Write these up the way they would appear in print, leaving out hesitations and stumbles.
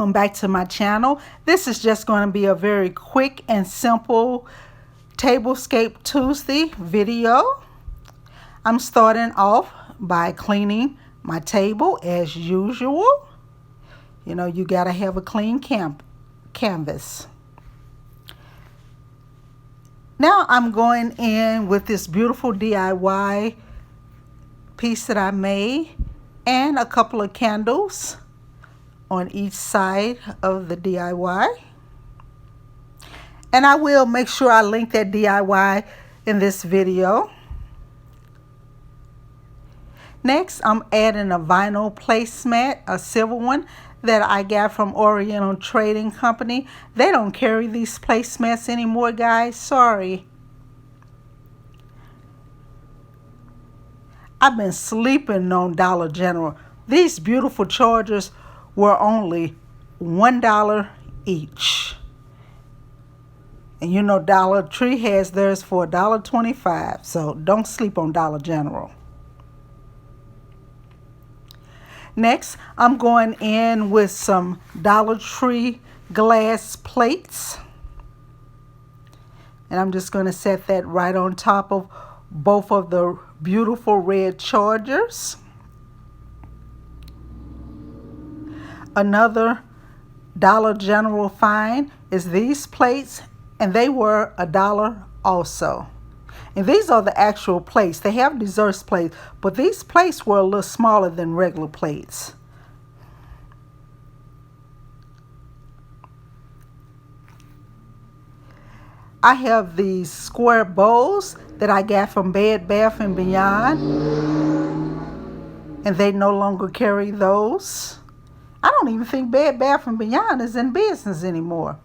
Welcome back to my channel. This is just going to be a very quick and simple Tablescape Tuesday video. I'm starting off by cleaning my table as usual. You know, you got to have a clean canvas. Now I'm going in with this beautiful DIY piece that I made and a couple of candles on each side of the DIY. And I will make sure I link that DIY in this video. Next, I'm adding a vinyl placemat, a silver one that I got from Oriental Trading Company. They don't carry these placemats anymore, guys. Sorry. I've been sleeping on Dollar General. These beautiful chargers were only $1 each. And you know Dollar Tree has theirs for $1.25. So don't sleep on Dollar General. Next, I'm going in with some Dollar Tree glass plates. And I'm just going to set that right on top of both of the beautiful red chargers. Another Dollar General find is these plates, and they were $1 also. And these are the actual plates. They have desserts plates, but these plates were a little smaller than regular plates. I have these square bowls that I got from Bed Bath & Beyond, and they no longer carry those. I don't even think Bed Bath & Beyond is in business anymore.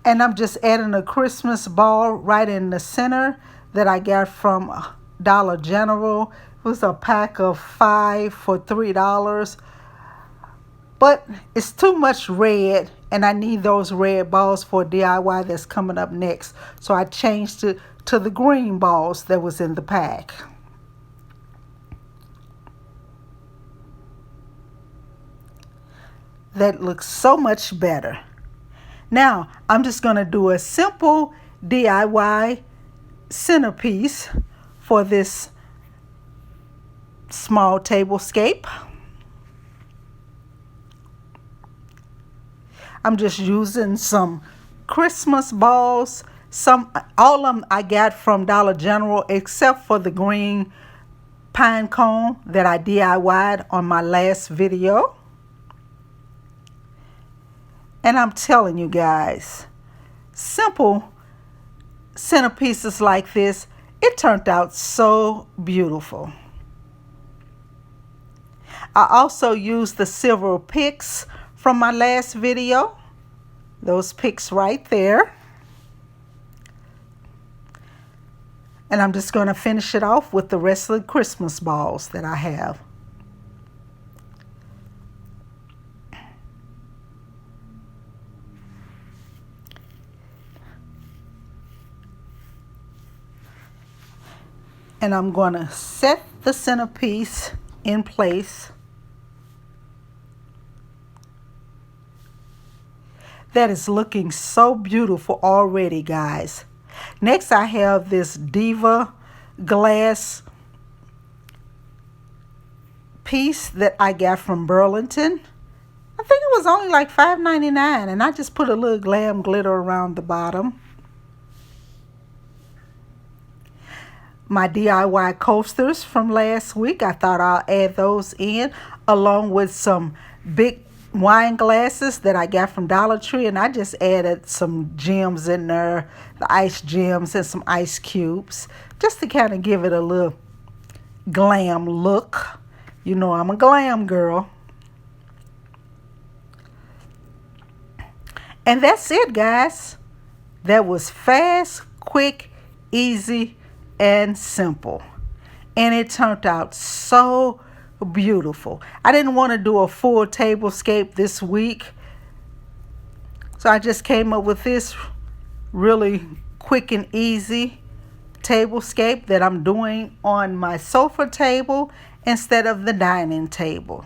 And I'm just adding a Christmas ball right in the center that I got from Dollar General. It was a pack of 5 for $3. But it's too much red, and I need those red balls for DIY that's coming up next. So I changed it to the green balls that was in the pack. That looks so much better. Now, I'm just going to do a simple DIY centerpiece for this small tablescape. I'm just using some Christmas balls. All of them I got from Dollar General except for the green pine cone that I DIY'd on my last video. And I'm telling you guys, simple centerpieces like this, it turned out so beautiful. I also used the silver picks from my last video. Those picks right there. And I'm just going to finish it off with the rest of the Christmas balls that I have. And I'm going to set the centerpiece in place. That is looking so beautiful already, guys. Next, I have this Diva glass piece that I got from Burlington. I think it was only like $5.99, and I just put a little glam glitter around the bottom. My DIY coasters from last week, I thought I'll add those in, along with some big wine glasses that I got from Dollar Tree, and I just added some gems in there, the ice gems and some ice cubes, just to kind of give it a little glam look. You know I'm a glam girl. And that's it, guys. That was fast, quick, easy, and simple, and it turned out so beautiful. I didn't want to do a full tablescape this week, so I just came up with this really quick and easy tablescape that I'm doing on my sofa table instead of the dining table.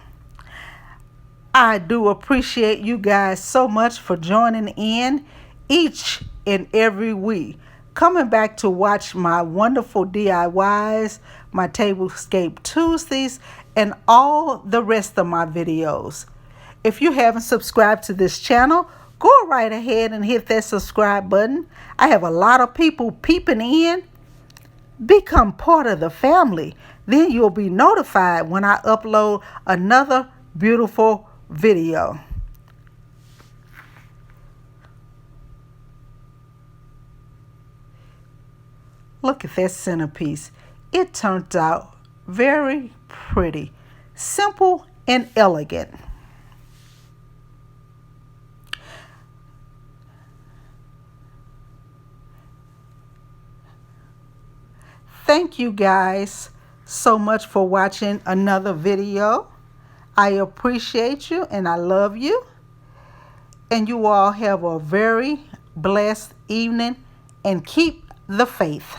I do appreciate you guys so much for joining in each and every week, coming back to watch my wonderful DIYs, my Tablescape Tuesdays, and all the rest of my videos. If you haven't subscribed to this channel, go right ahead and hit that subscribe button. I have a lot of people peeping in. Become part of the family. Then you'll be notified when I upload another beautiful video. Look at that centerpiece. It turned out very pretty, simple and elegant. Thank you guys so much for watching another video. I appreciate you and I love you. And you all have a very blessed evening and keep the faith.